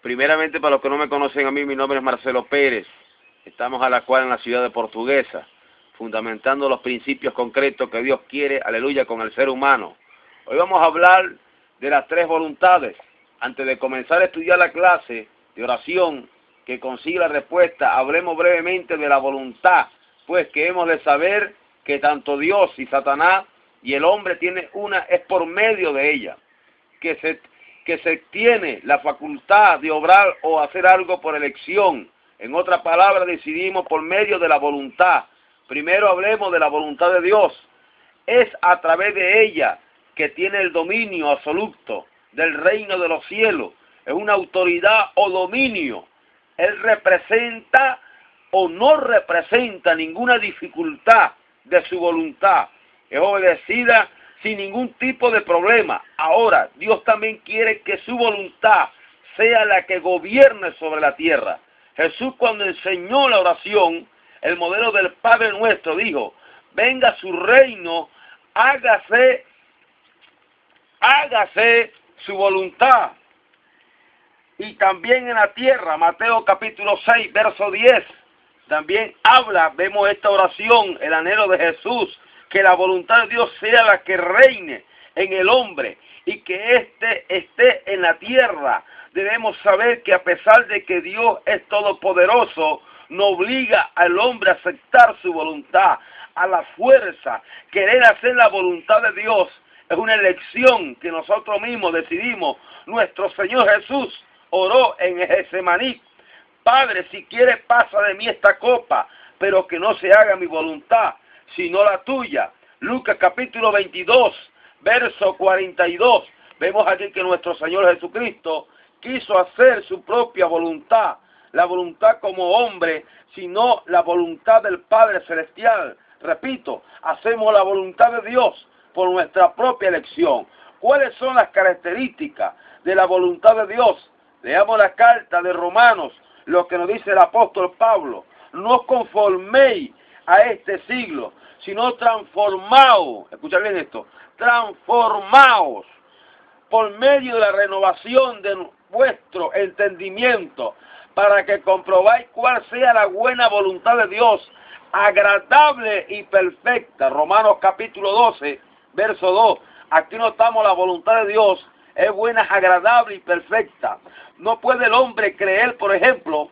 Primeramente, para los que no me conocen a mí, mi nombre es Marcelo Pérez. Estamos a la cual en la ciudad de Portuguesa, fundamentando los principios concretos que Dios quiere, aleluya, con el ser humano. Hoy vamos a hablar de las tres voluntades. Antes de comenzar a estudiar la clase de oración que consigue la respuesta, hablemos brevemente de la voluntad, pues que hemos de saber que tanto Dios y Satanás y el hombre tiene una, es por medio de ella, que se tiene la facultad de obrar o hacer algo por elección. En otras palabras, decidimos por medio de la voluntad. Primero hablemos de la voluntad de Dios. Es a través de ella que tiene el dominio absoluto del reino de los cielos. Es una autoridad o dominio. Él representa o no representa ninguna dificultad de su voluntad. Es obedecida sin ningún tipo de problema. Ahora, Dios también quiere que su voluntad sea la que gobierne sobre la tierra. Jesús, cuando enseñó la oración, el modelo del Padre Nuestro, dijo: venga su reino, hágase su voluntad. Y también en la tierra, Mateo capítulo 6, verso 10, también vemos esta oración, el anhelo de Jesús, que la voluntad de Dios sea la que reine en el hombre y que éste esté en la tierra. Debemos saber que a pesar de que Dios es todopoderoso, no obliga al hombre a aceptar su voluntad, a la fuerza. Querer hacer la voluntad de Dios es una elección que nosotros mismos decidimos. Nuestro Señor Jesús oró en Getsemaní: Padre, si quieres, pasa de mí esta copa, pero que no se haga mi voluntad, sino la tuya. Lucas capítulo 22, verso 42. Vemos aquí que nuestro Señor Jesucristo quiso hacer su propia voluntad, la voluntad como hombre, sino la voluntad del Padre Celestial. Repito, hacemos la voluntad de Dios por nuestra propia elección. ¿Cuáles son las características de la voluntad de Dios? Leamos la carta de Romanos, lo que nos dice el apóstol Pablo: no os conforméis a este siglo, sino transformaos, escucha bien esto, transformaos por medio de la renovación de vuestro entendimiento, para que comprobáis cuál sea la buena voluntad de Dios, agradable y perfecta. Romanos capítulo 12, verso 2. Aquí notamos la voluntad de Dios es buena, agradable y perfecta. No puede el hombre creer, por ejemplo,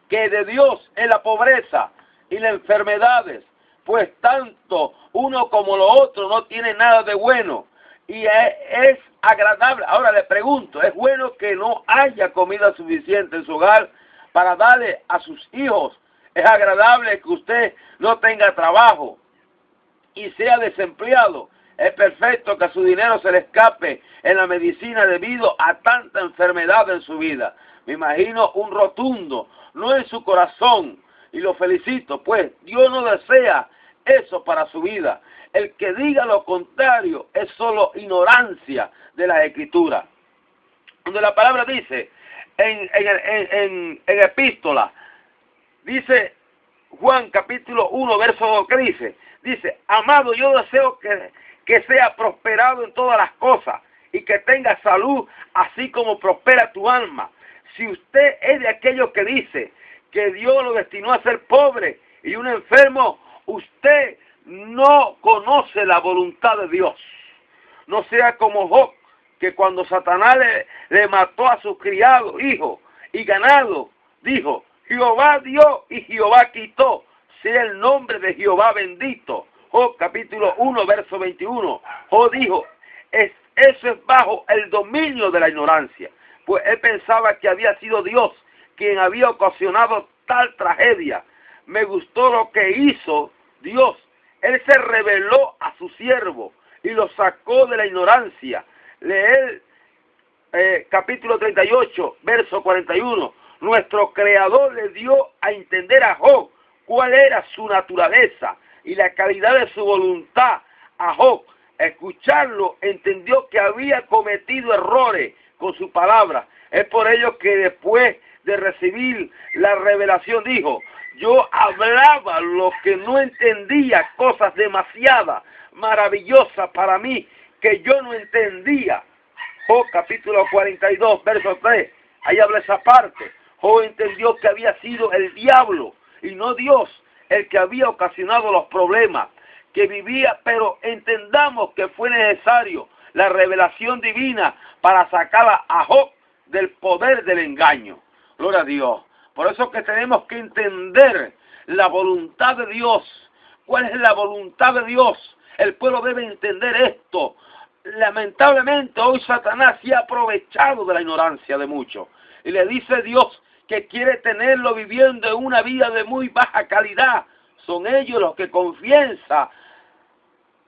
que de Dios es la pobreza y las enfermedades, pues tanto uno como lo otro no tiene nada de bueno y es agradable. Ahora le pregunto, ¿es bueno que no haya comida suficiente en su hogar para darle a sus hijos? ¿Es agradable que usted no tenga trabajo y sea desempleado? Es perfecto que su dinero se le escape en la medicina debido a tanta enfermedad en su vida. Me imagino un rotundo no en su corazón, y lo felicito, pues Dios no desea eso para su vida. El que diga lo contrario es solo ignorancia de la Escritura. Donde la palabra dice, en epístola, dice Juan capítulo 1, verso 2, ¿qué dice? Dice: amado, yo deseo que sea prosperado en todas las cosas y que tenga salud, así como prospera tu alma. Si usted es de aquellos que dice que Dios lo destinó a ser pobre y un enfermo, usted no conoce la voluntad de Dios. No sea como Job, que cuando Satanás le mató a sus criados, hijos y ganado, dijo: Jehová dio y Jehová quitó, sea el nombre de Jehová bendito. Job capítulo 1, verso 21. Job dijo: eso es bajo el dominio de la ignorancia, pues él pensaba que había sido Dios quien había ocasionado tal tragedia. Me gustó lo que hizo Dios. Él se reveló a su siervo y lo sacó de la ignorancia. Leer capítulo 38, verso 41. Nuestro Creador le dio a entender a Job cuál era su naturaleza y la calidad de su voluntad a Job. Escucharlo, entendió que había cometido errores con su palabra. Es por ello que después de recibir la revelación dijo: yo hablaba lo que no entendía, cosas demasiadas maravillosas para mí que yo no entendía. Job capítulo 42, verso 3. Ahí habla esa parte. Job entendió que había sido el diablo y no Dios el que había ocasionado los problemas que vivía, pero entendamos que fue necesario la revelación divina para sacar a Job del poder del engaño. Gloria a Dios. Por eso que tenemos que entender la voluntad de Dios. ¿Cuál es la voluntad de Dios? El pueblo debe entender esto. Lamentablemente hoy Satanás se ha aprovechado de la ignorancia de muchos. Y le dice Dios que quiere tenerlo viviendo en una vida de muy baja calidad. Son ellos los que confiesan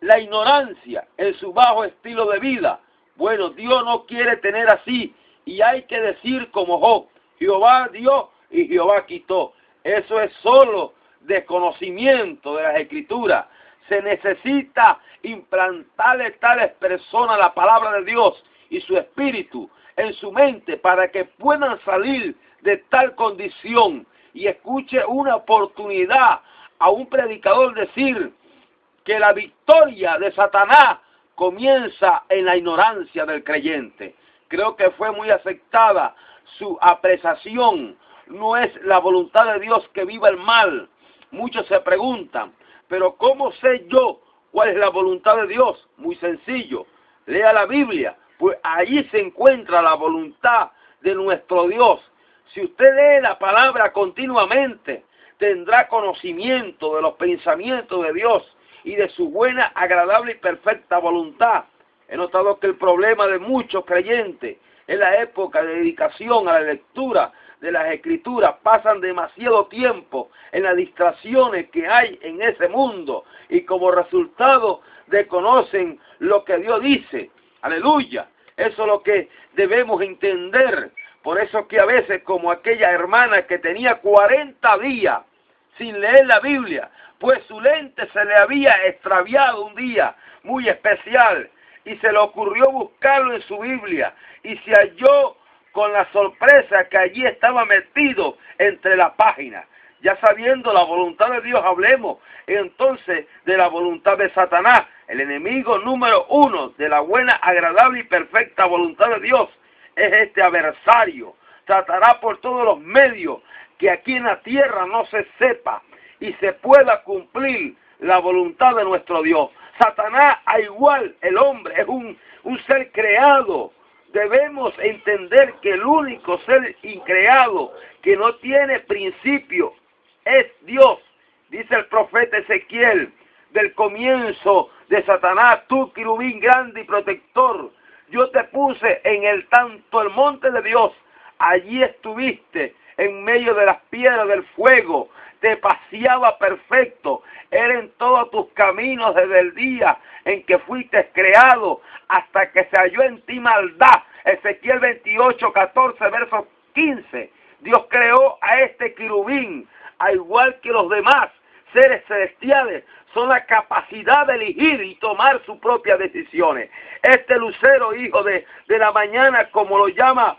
la ignorancia en su bajo estilo de vida. Bueno, Dios no quiere tener así. Y hay que decir como Job: Jehová dio y Jehová quitó. Eso es solo desconocimiento de las Escrituras. Se necesita implantarle a tales personas la palabra de Dios y su espíritu en su mente para que puedan salir de tal condición. Y escuche una oportunidad a un predicador decir que la victoria de Satanás comienza en la ignorancia del creyente. Creo que fue muy aceptada su apreciación. No es la voluntad de Dios que viva el mal. Muchos se preguntan, pero ¿cómo sé yo cuál es la voluntad de Dios? Muy sencillo, lea la Biblia, pues ahí se encuentra la voluntad de nuestro Dios. Si usted lee la palabra continuamente, tendrá conocimiento de los pensamientos de Dios y de su buena, agradable y perfecta voluntad. He notado que el problema de muchos creyentes en la época de dedicación a la lectura de las Escrituras, pasan demasiado tiempo en las distracciones que hay en ese mundo y como resultado desconocen lo que Dios dice. Aleluya. Eso es lo que debemos entender. Por eso que a veces, como aquella hermana que tenía 40 días sin leer la Biblia, pues su lente se le había extraviado un día muy especial y se le ocurrió buscarlo en su Biblia y se halló con la sorpresa que allí estaba metido entre la página. Ya sabiendo la voluntad de Dios, hablemos entonces de la voluntad de Satanás, el enemigo número 1 de la buena, agradable y perfecta voluntad de Dios. Es este adversario. Tratará por todos los medios que aquí en la tierra no se sepa y se pueda cumplir la voluntad de nuestro Dios. Satanás, al igual el hombre, es un ser creado. Debemos entender que el único ser increado que no tiene principio es Dios. Dice el profeta Ezequiel, del comienzo de Satanás, tú querubín grande y protector, yo te puse en el monte de Dios, allí estuviste en medio de las piedras del fuego, te paseaba perfecto, era en todos tus caminos desde el día en que fuiste creado hasta que se halló en ti maldad. Ezequiel 28, 14, verso 15. Dios creó a este querubín, al igual que los demás seres celestiales, son la capacidad de elegir y tomar sus propias decisiones. Este lucero, hijo de la mañana, como lo llama,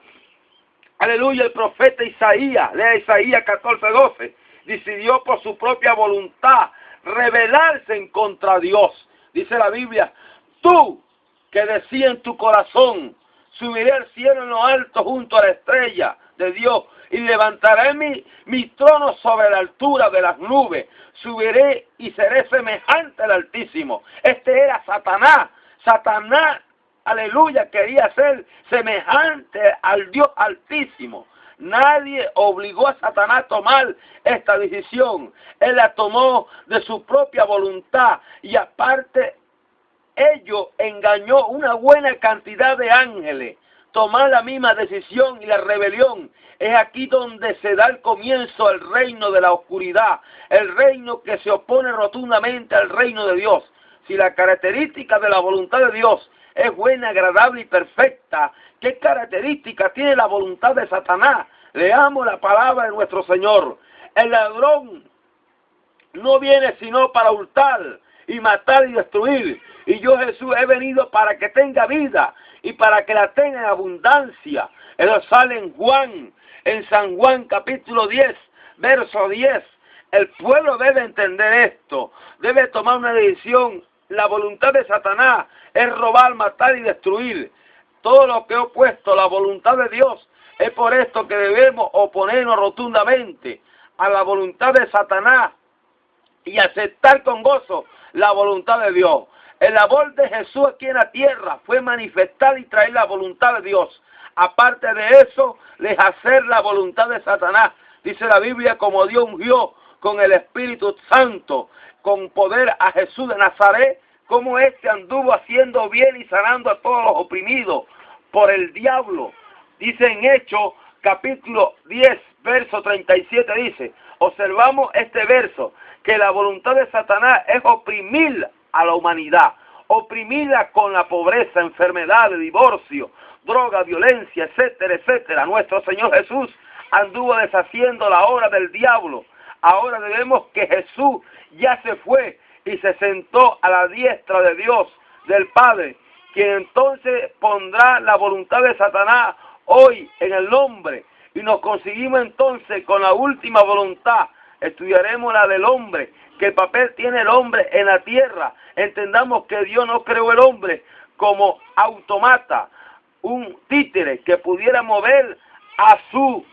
aleluya, el profeta Isaías, lea Isaías 14, 12, decidió por su propia voluntad rebelarse en contra de Dios. Dice la Biblia, tú que decías en tu corazón, subiré al cielo en lo alto junto a la estrella de Dios y levantaré mi trono sobre la altura de las nubes. Subiré y seré semejante al Altísimo. Este era Satanás. Satanás, aleluya, quería ser semejante al Dios Altísimo. Nadie obligó a Satanás a tomar esta decisión. Él la tomó de su propia voluntad y aparte ello engañó una buena cantidad de ángeles. Tomar la misma decisión y la rebelión. Es aquí donde se da el comienzo al reino de la oscuridad. El reino que se opone rotundamente al reino de Dios. Si la característica de la voluntad de Dios es buena, agradable y perfecta, ¿qué característica tiene la voluntad de Satanás? Leamos la palabra de nuestro Señor. El ladrón no viene sino para hurtar y matar y destruir. Y yo, Jesús, he venido para que tenga vida y para que la tenga en abundancia. Eso sale en San Juan capítulo 10, verso 10. El pueblo debe entender esto, debe tomar una decisión. La voluntad de Satanás es robar, matar y destruir. todo lo que he opuesto a la voluntad de Dios. Es por esto que debemos oponernos rotundamente a la voluntad de Satanás y aceptar con gozo la voluntad de Dios. El labor de Jesús aquí en la tierra fue manifestar y traer la voluntad de Dios. Aparte de eso, hacer la voluntad de Satanás. Dice la Biblia, como Dios ungió con el Espíritu Santo, con poder a Jesús de Nazaret, como éste anduvo haciendo bien y sanando a todos los oprimidos por el diablo. Dice en Hechos, capítulo 10, verso 37, dice, observamos este verso, que la voluntad de Satanás es oprimir a la humanidad, oprimirla con la pobreza, enfermedad, divorcio, droga, violencia, etcétera, etcétera. Nuestro Señor Jesús anduvo deshaciendo la obra del diablo. Ahora debemos que Jesús ya se fue y se sentó a la diestra de Dios, del Padre, quien entonces pondrá la voluntad de Satanás hoy en el hombre, y nos conseguimos entonces con la última voluntad. Estudiaremos la del hombre, qué papel tiene el hombre en la tierra. Entendamos que Dios no creó el hombre como automata, un títere que pudiera mover a su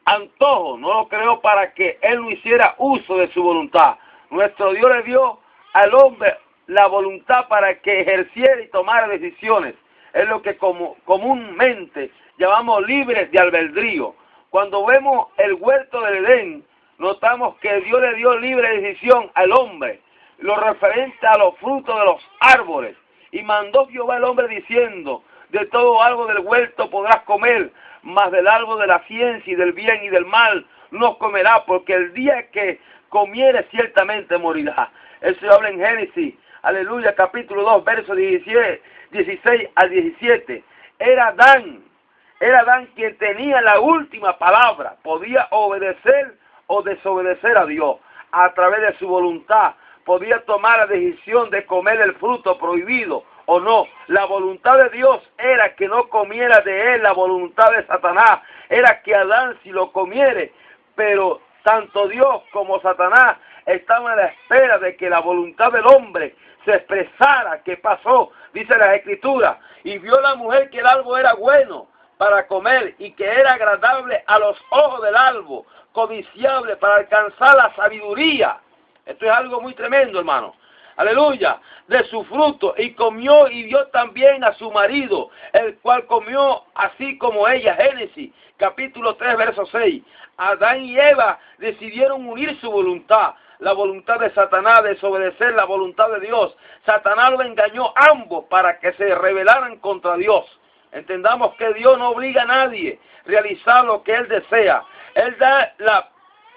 antojo. No lo creó para que él no hiciera uso de su voluntad. Nuestro Dios le dio al hombre la voluntad para que ejerciera y tomara decisiones. Es lo que comúnmente llamamos libres de albedrío. Cuando vemos el huerto del Edén, notamos que Dios le dio libre decisión al hombre, lo referente a los frutos de los árboles. Y mandó Jehová al hombre diciendo, de todo árbol del huerto podrás comer, mas del árbol de la ciencia y del bien y del mal no comerás, porque el día que comiere ciertamente morirá. Eso habla en Génesis, aleluya, capítulo 2, versos 16 al 17. Era Adán quien tenía la última palabra, podía obedecer o desobedecer a Dios. A través de su voluntad podía tomar la decisión de comer el fruto prohibido o no. La voluntad de Dios era que no comiera de él. La voluntad de Satanás era que Adán si lo comiere, pero tanto Dios como Satanás estaban a la espera de que la voluntad del hombre se expresara. ¿Qué pasó? Dice la Escritura, y vio la mujer que el árbol era bueno para comer y que era agradable a los ojos del árbol, codiciable para alcanzar la sabiduría. Esto es algo muy tremendo, hermano. Aleluya, de su fruto, y comió y dio también a su marido, el cual comió así como ella. Génesis, capítulo 3, verso 6. Adán y Eva decidieron unir su voluntad, la voluntad de Satanás, desobedecer la voluntad de Dios. Satanás lo engañó ambos para que se rebelaran contra Dios. Entendamos que Dios no obliga a nadie a realizar lo que Él desea. Él da la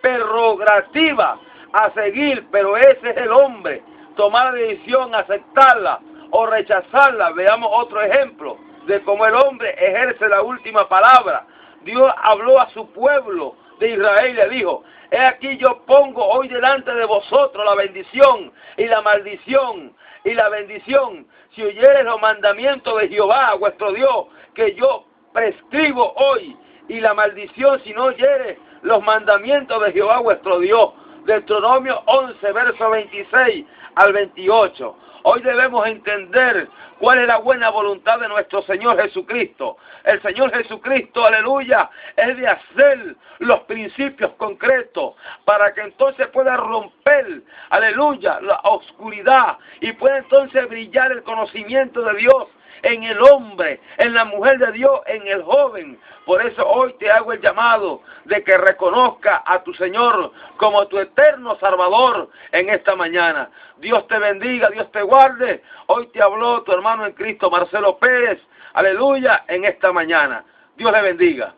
prerrogativa a seguir, pero ese es el hombre. Tomar la decisión, aceptarla o rechazarla. Veamos otro ejemplo de cómo el hombre ejerce la última palabra. Dios habló a su pueblo de Israel y le dijo, he aquí yo pongo hoy delante de vosotros la bendición y la maldición. Y la bendición, si oyeres los mandamientos de Jehová, vuestro Dios, que yo prescribo hoy, y la maldición, si no oyeres los mandamientos de Jehová, vuestro Dios. Deuteronomio 11, verso 26 al 28. Hoy debemos entender cuál es la buena voluntad de nuestro Señor Jesucristo. El Señor Jesucristo, aleluya, es de hacer los principios concretos para que entonces pueda romper, aleluya, la oscuridad y pueda entonces brillar el conocimiento de Dios en el hombre, en la mujer de Dios, en el joven. Por eso hoy te hago el llamado de que reconozca a tu Señor como tu eterno Salvador en esta mañana. Dios te bendiga, Dios te guarde. Hoy te habló tu hermano en Cristo, Marcelo Pérez, aleluya, en esta mañana. Dios le bendiga.